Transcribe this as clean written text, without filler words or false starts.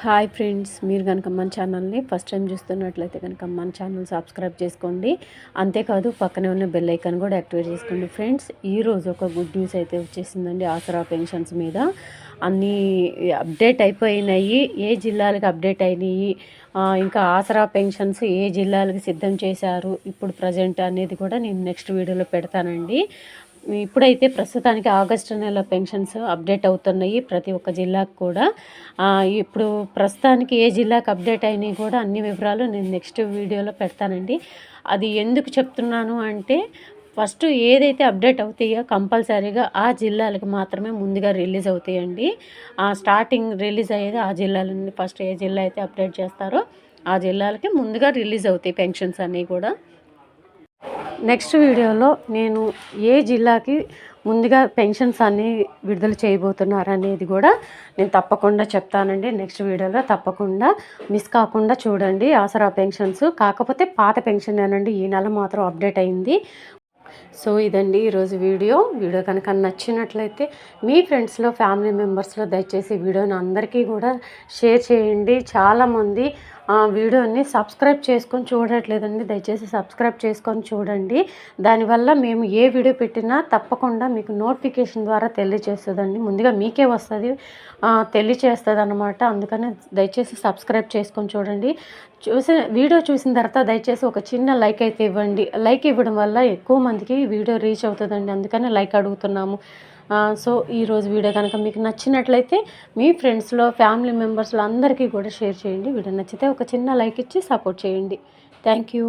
Hi friends, మీరు కనుక మన ఛానల్ని ఫస్ట్ టైం చూస్తున్నట్లయితే కనుక మన ఛానల్ సబ్స్క్రైబ్ చేసుకోండి. అంతేకాదు పక్కనే ఉన్న బెల్ ఐకాన్ కూడా యాక్టివేట్ చేసుకోండి. ఫ్రెండ్స్, ఈరోజు ఒక గుడ్ న్యూస్ అయితే వచ్చేసిందండి. ఆసరా పెన్షన్స్ మీద అన్నీ అప్డేట్ అయిపోయినాయి. ఏ జిల్లాలకు అప్డేట్ అయినాయి, ఇంకా ఆసరా పెన్షన్స్ ఏ జిల్లాలకు సిద్ధం చేశారు ఇప్పుడు ప్రజెంట్ అనేది కూడా నేను నెక్స్ట్ వీడియోలో పెడతానండి. ఇప్పుడైతే ప్రస్తుతానికి ఆగస్టు నెల పెన్షన్స్ అప్డేట్ అవుతున్నాయి ప్రతి ఒక్క జిల్లాకు కూడా. ఇప్పుడు ప్రస్తుతానికి ఏ జిల్లాకు అప్డేట్ అయినాయి కూడా అన్ని వివరాలు నేను నెక్స్ట్ వీడియోలో పెడతానండి. అది ఎందుకు చెప్తున్నాను అంటే, ఫస్ట్ ఏదైతే అప్డేట్ అవుతాయో కంపల్సరీగా ఆ జిల్లాలకు మాత్రమే ముందుగా రిలీజ్ అవుతాయండి. స్టార్టింగ్ రిలీజ్ అయ్యేది ఆ జిల్లాలని. ఫస్ట్ ఏ జిల్లా అయితే అప్డేట్ చేస్తారో ఆ జిల్లాలకి ముందుగా రిలీజ్ అవుతాయి పెన్షన్స్ అన్నీ కూడా. నెక్స్ట్ వీడియోలో నేను ఏ జిల్లాకి ముందుగా పెన్షన్స్ అన్నీ విడుదల చేయబోతున్నారు అనేది కూడా నేను తప్పకుండా చెప్తానండి. నెక్స్ట్ వీడియోలో తప్పకుండా మిస్ కాకుండా చూడండి. ఆసరా పెన్షన్స్ కాకపోతే పాత పెన్షనేనండి, ఈ నెల మాత్రం అప్డేట్ అయింది. సో ఇదండి ఈరోజు వీడియో కనుక నచ్చినట్లయితే మీ ఫ్రెండ్స్లో ఫ్యామిలీ మెంబర్స్లో దయచేసి వీడియోని అందరికీ కూడా షేర్ చేయండి. చాలామంది వీడియోని సబ్స్క్రైబ్ చేసుకొని చూడట్లేదండి. దయచేసి సబ్స్క్రైబ్ చేసుకొని చూడండి. దానివల్ల మేము ఏ వీడియో పెట్టినా తప్పకుండా మీకు నోటిఫికేషన్ ద్వారా తెలియజేస్తుందండి. ముందుగా మీకే వస్తుంది, తెలియచేస్తుంది అన్నమాట. అందుకని దయచేసి సబ్స్క్రైబ్ చేసుకొని చూడండి. వీడియో చూసిన తర్వాత దయచేసి ఒక చిన్న లైక్ అయితే ఇవ్వండి. లైక్ ఇవ్వడం వల్ల ఎక్కువ మందికి వీడియో రీచ్ అవుతుందండి. అందుకని లైక్ అడుగుతున్నాము. సో ఈరోజు వీడియో కనుక మీకు నచ్చినట్లయితే మీ ఫ్రెండ్స్లో ఫ్యామిలీ మెంబర్స్లో అందరికీ కూడా షేర్ చేయండి. వీడియో నచ్చితే ఒక చిన్న లైక్ ఇచ్చి సపోర్ట్ చేయండి. Thank you.